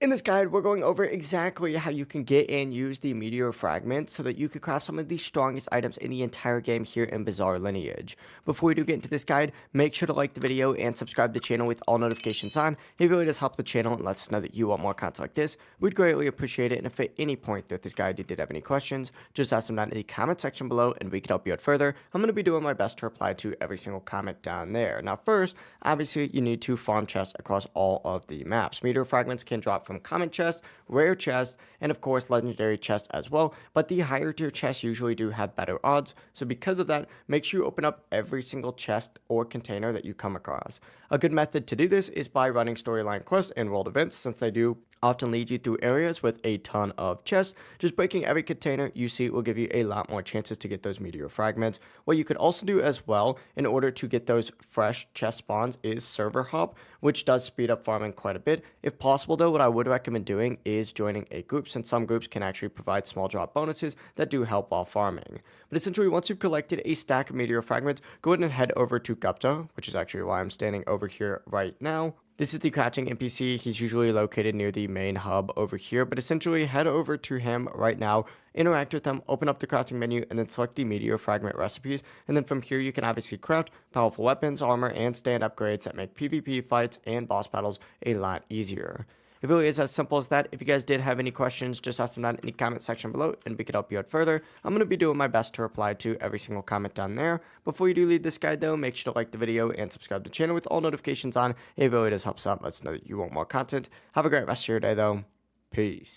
In this guide, we're going over exactly how you can get and use the Meteor Fragments so that you can craft some of the strongest items in the entire game here in Bizarre Lineage. Before we do get into this guide, make sure to like the video and subscribe to the channel with all notifications on. It really does help the channel and lets us know that you want more content like this. We'd greatly appreciate it, and if at any point throughout this guide you did have any questions, just ask them down in the comment section below and we can help you out further. I'm going to be doing my best to reply to every single comment down there. Now first, obviously you need to farm chests across all of the maps. Meteor Fragments can drop from common chests, rare chests, and of course legendary chests as well, but the higher tier chests usually do have better odds, so because of that, make sure you open up every single chest or container that you come across. A good method to do this is by running storyline quests and world events, since they do often lead you through areas with a ton of chests. Just breaking every container you see will give you a lot more chances to get those meteor fragments. What you could also do as well in order to get those fresh chest spawns is server hop, which does speed up farming quite a bit. If possible though, what I would recommend doing is joining a group, since some groups can actually provide small drop bonuses that do help while farming. But essentially, once you've collected a stack of meteor fragments, go ahead and head over to Gupta, which is actually why I'm standing over here right now. This is the crafting NPC. He's usually located near the main hub over here, but essentially head over to him right now, interact with him, open up the crafting menu, and then select the meteor fragment recipes. And then from here, you can obviously craft powerful weapons, armor, and stand upgrades that make PvP fights and boss battles a lot easier. It really is as simple as that. If you guys did have any questions, just ask them down in the comment section below and we could help you out further. I'm going to be doing my best to reply to every single comment down there. Before you do leave this guide though, make sure to like the video and subscribe to the channel with all notifications on. It really does help us out. Let us know that you want more content. Have a great rest of your day though. Peace.